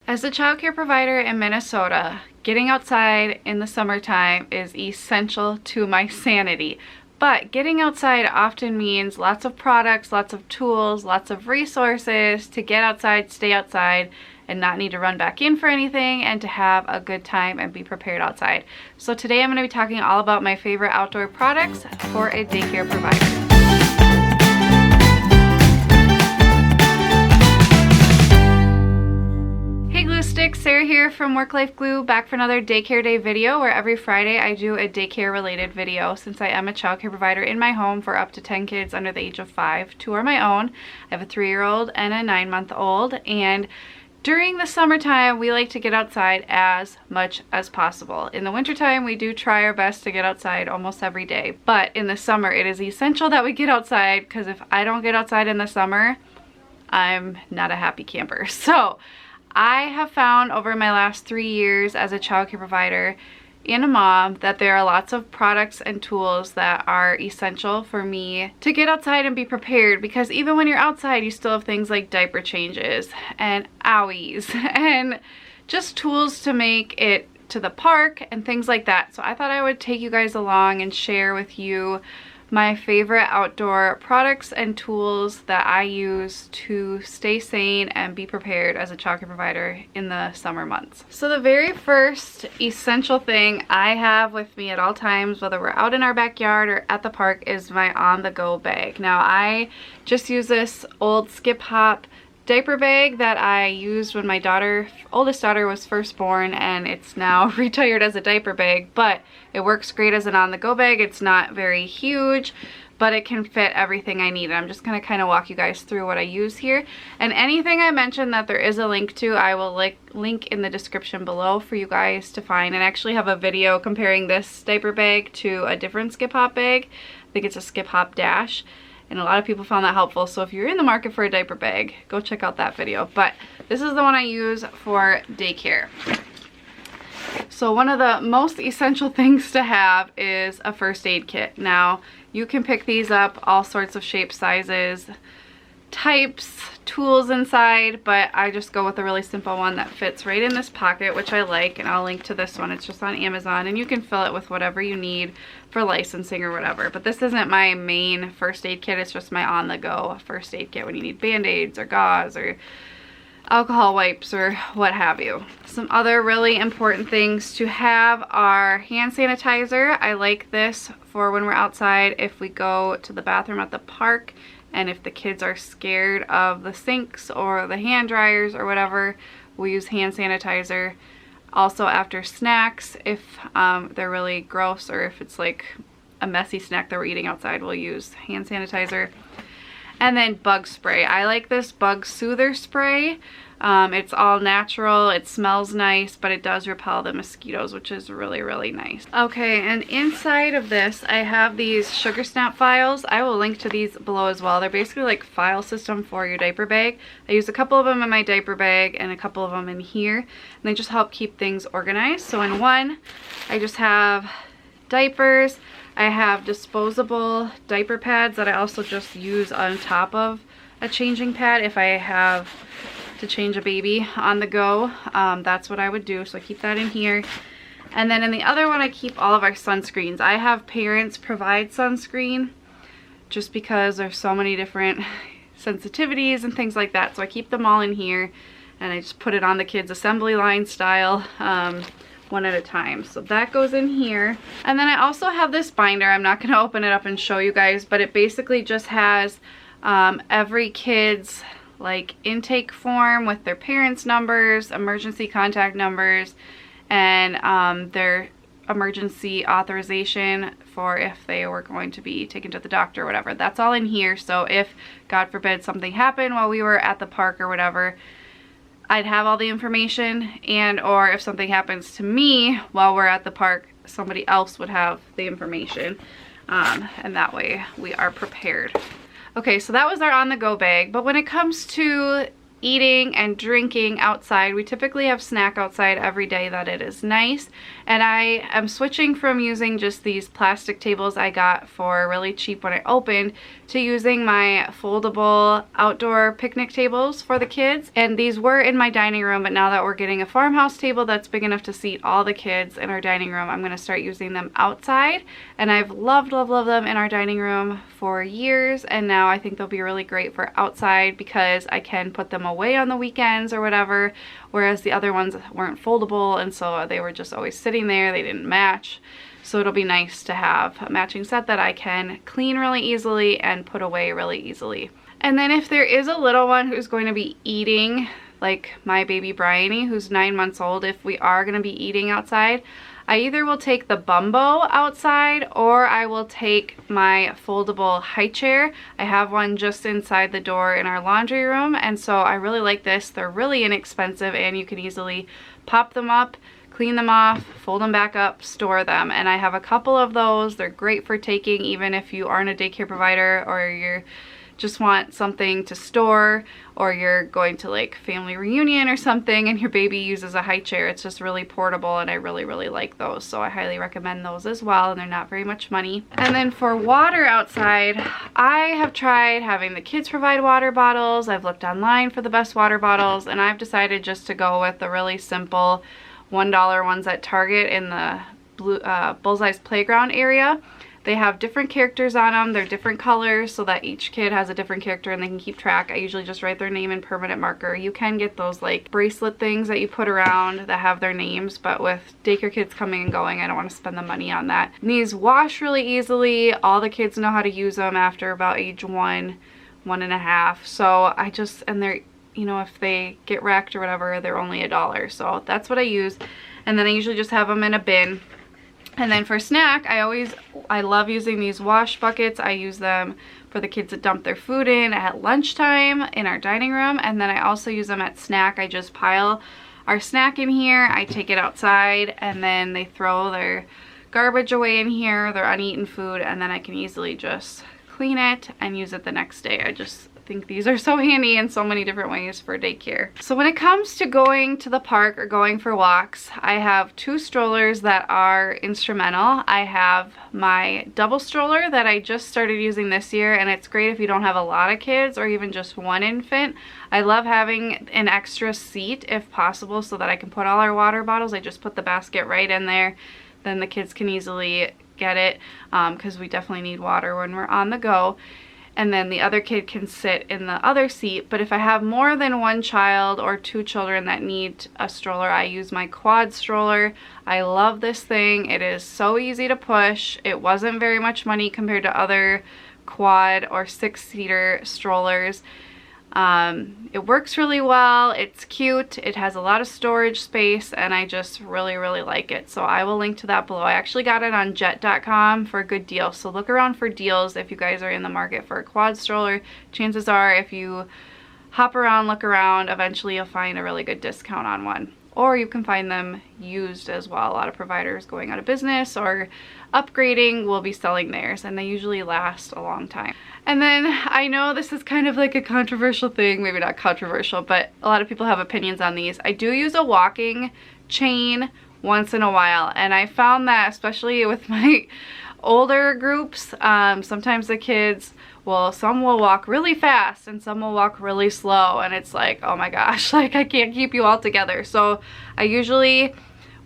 As a childcare provider in Minnesota, getting outside in the summertime is essential to my sanity. But getting outside often means lots of products, lots of tools, lots of resources to get outside, stay outside, and not need to run back in for anything, and to have a good time and be prepared outside. So today I'm going to be talking all about my favorite outdoor products for a daycare provider. Hey Glue Sticks, Sarah here from Work Life Glue, back for another Daycare Day video where every Friday I do a daycare related video since I am a childcare provider in my home for up to 10 kids under the age of 5. 2 are my own. I have a 3-year-old and a 9-month-old, and during the summertime we like to get outside as much as possible. In the wintertime we do try our best to get outside almost every day, but in the summer it is essential that we get outside, because if I don't get outside in the summer, I'm not a happy camper. So I have found over my last 3 years as a childcare provider and a mom that there are lots of products and tools that are essential for me to get outside and be prepared, because even when you're outside you still have things like diaper changes and owies and just tools to make it to the park and things like that. So I thought I would take you guys along and share with you my favorite outdoor products and tools that I use to stay sane and be prepared as a childcare provider in the summer months. So the very first essential thing I have with me at all times, whether we're out in our backyard or at the park, is my on-the-go bag. Now I just use this old Skip Hop diaper bag that I used when my oldest daughter was first born, and it's now retired as a diaper bag, but it works great as an on-the-go bag. It's not very huge, but it can fit everything I need. And I'm just going to kind of walk you guys through what I use here. And anything I mentioned that there is a link to, I will link in the description below for you guys to find. And I actually have a video comparing this diaper bag to a different Skip Hop bag. I think it's a Skip Hop Dash. And a lot of people found that helpful, so if you're in the market for a diaper bag, go check out that video. But this is the one I use for daycare. So one of the most essential things to have is a first aid kit. Now, you can pick these up all sorts of shapes, sizes, types, tools inside, but I just go with a really simple one that fits right in this pocket, which I like, and I'll link to this one. It's just on Amazon, and you can fill it with whatever you need for licensing or whatever. But this isn't my main first aid kit, it's just my on-the-go first aid kit when you need band-aids or gauze or alcohol wipes or what have you. Some other really important things to have are hand sanitizer. I like this for when we're outside if we go to the bathroom at the park, and if the kids are scared of the sinks or the hand dryers or whatever, we'll use hand sanitizer. Also after snacks, if they're really gross or if it's like a messy snack that we're eating outside, we'll use hand sanitizer. And then bug spray. I like this bug soother spray. It's all natural, it smells nice, but it does repel the mosquitoes, which is really, really nice. Okay, and inside of this, I have these Sugar Snap files. I will link to these below as well. They're basically like file system for your diaper bag. I use a couple of them in my diaper bag and a couple of them in here, and they just help keep things organized. So in one, I just have diapers. I have disposable diaper pads that I also just use on top of a changing pad if I have to change a baby on the go. That's what I would do, so I keep that in here. And then in the other one I keep all of our sunscreens. I have parents provide sunscreen just because there's so many different sensitivities and things like that, so I keep them all in here and I just put it on the kids assembly line style, one at a time. So that goes in here. And then I also have this binder. I'm not going to open it up and show you guys, but it basically just has every kid's like intake form with their parents' numbers, emergency contact numbers, and their emergency authorization for if they were going to be taken to the doctor or whatever. That's all in here, so if God forbid something happened while we were at the park or whatever, I'd have all the information, and or if something happens to me while we're at the park, somebody else would have the information, and that way we are prepared. Okay, so that was our on-the-go bag, but when it comes to eating and drinking outside. We typically have snack outside every day that it is nice, and I am switching from using just these plastic tables I got for really cheap when I opened to using my foldable outdoor picnic tables for the kids. And these were in my dining room, but now that we're getting a farmhouse table that's big enough to seat all the kids in our dining room, I'm going to start using them outside. And I've loved them in our dining room for years, and now I think they'll be really great for outside because I can put them away on the weekends or whatever, whereas the other ones weren't foldable, and so they were just always sitting there. They didn't match. So it'll be nice to have a matching set that I can clean really easily and put away really easily. And then if there is a little one who's going to be eating, like my baby Bryony, who's 9 months old, if we are going to be eating outside, I either will take the Bumbo outside or I will take my foldable high chair. I have one just inside the door in our laundry room, and so I really like this. They're really inexpensive and you can easily pop them up, clean them off, fold them back up, store them. And I have a couple of those. They're great for taking even if you aren't a daycare provider or you're just want something to store, or you're going to like family reunion or something and your baby uses a high chair. It's just really portable, and I really like those, so I highly recommend those as well, and they're not very much money. And then for water outside, I have tried having the kids provide water bottles. I've looked online for the best water bottles, and I've decided just to go with the really simple $1 ones at Target in the Bullseye's Playground area. They have different characters on them. They're different colors so that each kid has a different character and they can keep track. I usually just write their name in permanent marker. You can get those like bracelet things that you put around that have their names, but with daycare kids coming and going, I don't want to spend the money on that. And these wash really easily. All the kids know how to use them after about age 1.5. So I just, and they're, you know, if they get wrecked or whatever, they're only $1. So that's what I use. And then I usually just have them in a bin. And then for snack, I love using these wash buckets. I use them for the kids to dump their food in at lunchtime in our dining room. And then I also use them at snack. I just pile our snack in here. I take it outside and then they throw their garbage away in here, their uneaten food, and then I can easily just clean it and use it the next day. I just think these are so handy in so many different ways for daycare. So when it comes to going to the park or going for walks, I have 2 strollers that are instrumental. I have my double stroller that I just started using this year, and it's great if you don't have a lot of kids or even just one infant. I love having an extra seat if possible so that I can put all our water bottles. I just put the basket right in there. Then the kids can easily get it because we definitely need water when we're on the go. And then the other kid can sit in the other seat. But if I have more than one child or 2 children that need a stroller, I use my quad stroller. I love this thing. It is so easy to push. It wasn't very much money compared to other quad or 6-seater strollers. It works really well. It's cute. It has a lot of storage space, and I just really like it. So I will link to that below. I actually got it on jet.com for a good deal. So look around for deals if you guys are in the market for a quad stroller. Chances are if you hop around, look around, eventually you'll find a really good discount on one. Or you can find them used as well. A lot of providers going out of business or upgrading will be selling theirs, and they usually last a long time. And then I know this is kind of like a controversial thing, maybe not controversial, but a lot of people have opinions on these. I do use a walking chain once in a while, and I found that especially with my older groups, sometimes the kids some will walk really fast and some will walk really slow, and it's like, oh my gosh, like I can't keep you all together. So I usually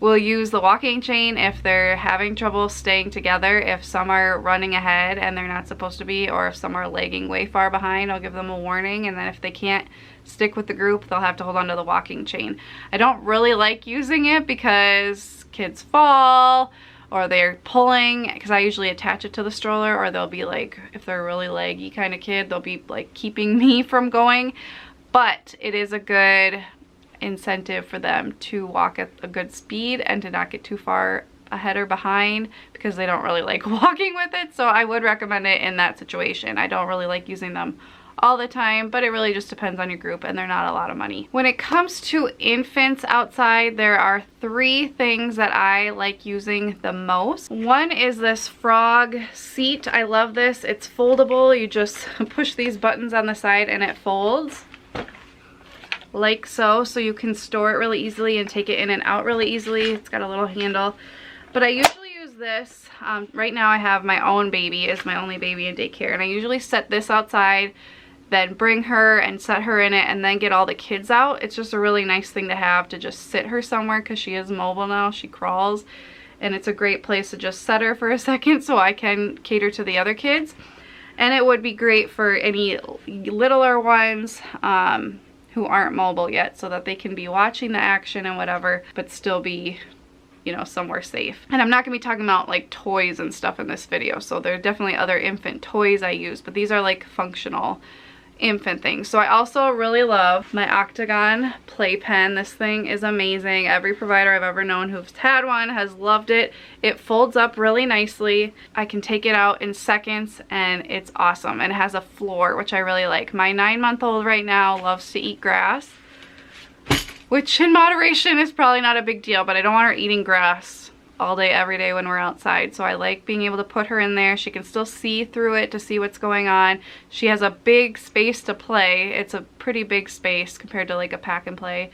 will use the walking chain if they're having trouble staying together. If some are running ahead and they're not supposed to be, or if some are lagging way far behind, I'll give them a warning, and then if they can't stick with the group, they'll have to hold on to the walking chain. I don't really like using it because kids fall or they're pulling, because I usually attach it to the stroller, or they'll be like, if they're a really leggy kind of kid, they'll be like keeping me from going. But it is a good incentive for them to walk at a good speed and to not get too far ahead or behind, because they don't really like walking with it. So I would recommend it in that situation. I don't really like using them all the time, but it really just depends on your group, and they're not a lot of money. When it comes to infants outside, there are 3 things that I like using the most. One is this frog seat. I love this. It's foldable. You just push these buttons on the side and it folds. like so you can store it really easily and take it in and out really easily. It's got a little handle, but I usually use this. Right now I have my own baby, is my only baby in daycare, and I usually set this outside, then bring her and set her in it, and then get all the kids out. It's just a really nice thing to have, to just sit her somewhere, because she is mobile now, she crawls, and it's a great place to just set her for a second so I can cater to the other kids. And it would be great for any littler ones who aren't mobile yet, so that they can be watching the action and whatever, but still be, you know, somewhere safe. And I'm not gonna be talking about like toys and stuff in this video, so there are definitely other infant toys I use, but these are like functional infant things. So I also really love my Octagon playpen. This thing is amazing. Every provider I've ever known who's had one has loved it. It folds up really nicely. I can take it out in seconds and it's awesome. And it has a floor, which I really like. My 9-month-old right now loves to eat grass, which in moderation is probably not a big deal, but I don't want her eating grass all day every day when we're outside. So I like being able to put her in there. She can still see through it to see what's going on. She has a big space to play. It's a pretty big space compared to like a pack and play,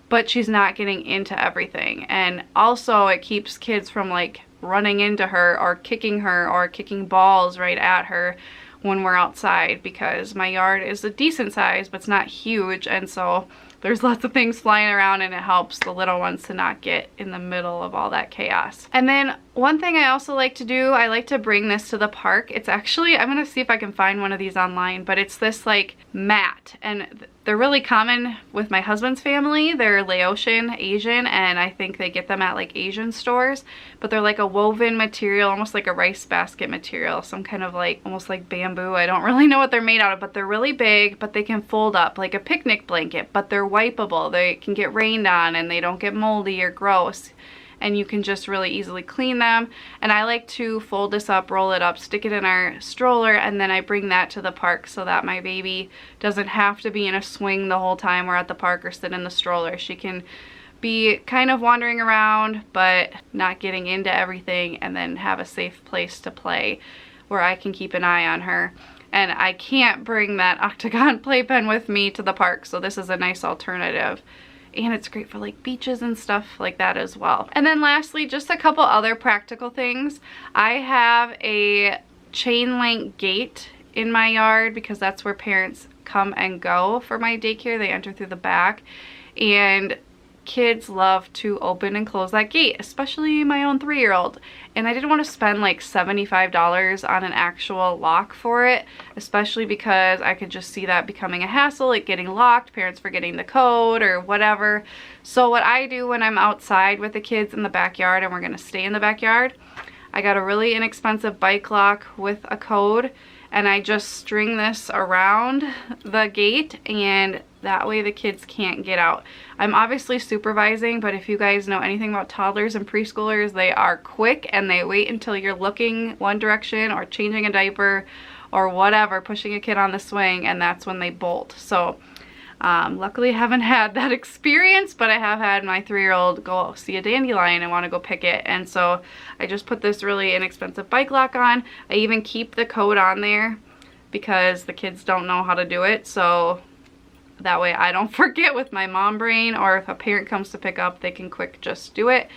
but she's not getting into everything. And also it keeps kids from like running into her or kicking balls right at her when we're outside, because my yard is a decent size, but it's not huge, and so there's lots of things flying around, and it helps the little ones to not get in the middle of all that chaos. And then one thing I also like to do, I like to bring this to the park. It's actually, I'm gonna see if I can find one of these online, but it's this like mat, and they're really common with my husband's family. They're Laotian, Asian, and I think they get them at like Asian stores, but they're like a woven material, almost like a rice basket material, some kind of like, almost like bamboo. I don't really know what they're made out of, but they're really big, but they can fold up like a picnic blanket, but they're wipeable. They can get rained on and they don't get moldy or gross, and you can just really easily clean them. And I like to fold this up, roll it up, stick it in our stroller, and then I bring that to the park so that my baby doesn't have to be in a swing the whole time we're at the park or sit in the stroller. She can be kind of wandering around but not getting into everything, and then have a safe place to play where I can keep an eye on her. And I can't bring that Octagon playpen with me to the park, so this is a nice alternative. And it's great for like beaches and stuff like that as well. And then lastly, just a couple other practical things. I have a chain link gate in my yard because that's where parents come and go for my daycare. They enter through the back, and kids love to open and close that gate, especially my own 3-year-old. And I didn't want to spend like $75 on an actual lock for it, especially because I could just see that becoming a hassle, like getting locked, parents forgetting the code or whatever. So what I do when I'm outside with the kids in the backyard, and we're going to stay in the backyard, I got a really inexpensive bike lock with a code, and I just string this around the gate, and that way the kids can't get out. I'm obviously supervising, but if you guys know anything about toddlers and preschoolers, they are quick and they wait until you're looking one direction or changing a diaper or whatever, pushing a kid on the swing, and that's when they bolt. So luckily I haven't had that experience, but I have had my 3-year-old go see a dandelion and want to go pick it, and so I just put this really inexpensive bike lock on. I even keep the code on there because the kids don't know how to do it, so that way I don't forget with my mom brain, or if a parent comes to pick up, they can quick just do it.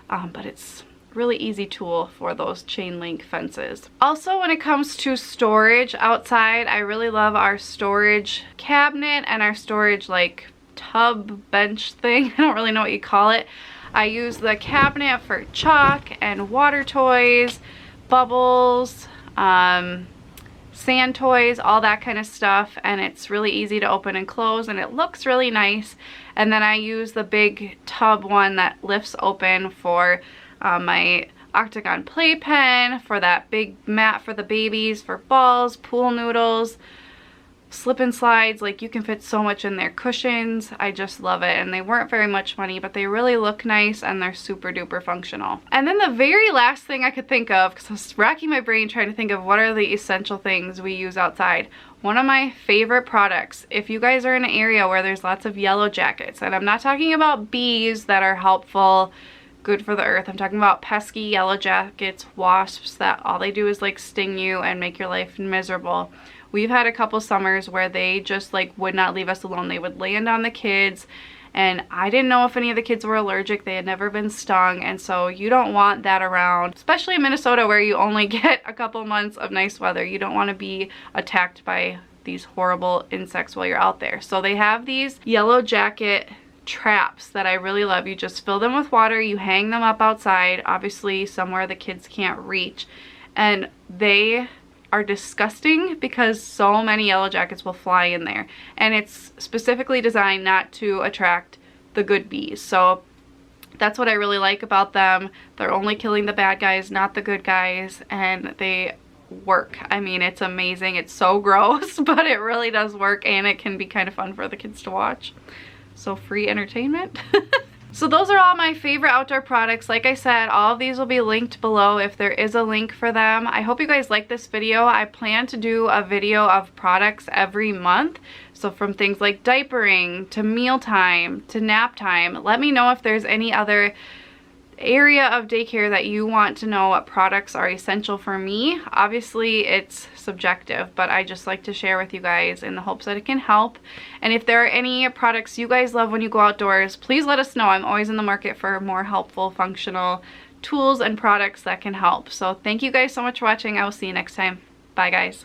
But it's really easy tool for those chain link fences. Also, when it comes to storage outside, I really love our storage cabinet and our storage like tub bench thing. I don't really know what you call it. I use the cabinet for chalk and water toys, bubbles, sand toys, all that kind of stuff, and it's really easy to open and close, and it looks really nice. And then I use the big tub one that lifts open for my Octagon playpen, for that big mat for the babies, for balls, pool noodles, slip and slides. Like, you can fit so much in there. Cushions, I just love it. And they weren't very much money, but they really look nice, and they're super duper functional. And then the very last thing I could think of, because I was racking my brain trying to think of what are the essential things we use outside. One of my favorite products, if you guys are in an area where there's lots of yellow jackets, and I'm not talking about bees that are helpful, good for the earth, I'm talking about pesky yellow jackets, wasps that all they do is like sting you and make your life miserable. We've had a couple summers where they just like would not leave us alone. They would land on the kids, and I didn't know if any of the kids were allergic. They had never been stung, and so you don't want that around, especially in Minnesota where you only get a couple months of nice weather. You don't want to be attacked by these horrible insects while you're out there. So they have these yellow jacket traps that I really love. You just fill them with water, you hang them up outside, obviously somewhere the kids can't reach, and they are disgusting because so many yellow jackets will fly in there, and it's specifically designed not to attract the good bees. So that's what I really like about them. They're only killing the bad guys, not the good guys, and they work. I mean, it's amazing. It's so gross, but it really does work, and it can be kind of fun for the kids to watch. So free entertainment. So those are all my favorite outdoor products. Like I said, all of these will be linked below if there is a link for them. I hope you guys like this video. I plan to do a video of products every month. So from things like diapering to mealtime to nap time. Let me know if there's any other area of daycare that you want to know what products are essential for me. Obviously it's subjective, but I just like to share with you guys in the hopes that it can help. And if there are any products you guys love when you go outdoors, please let us know. I'm always in the market for more helpful, functional tools and products that can help. So thank you guys so much for watching. I will see you next time. Bye guys.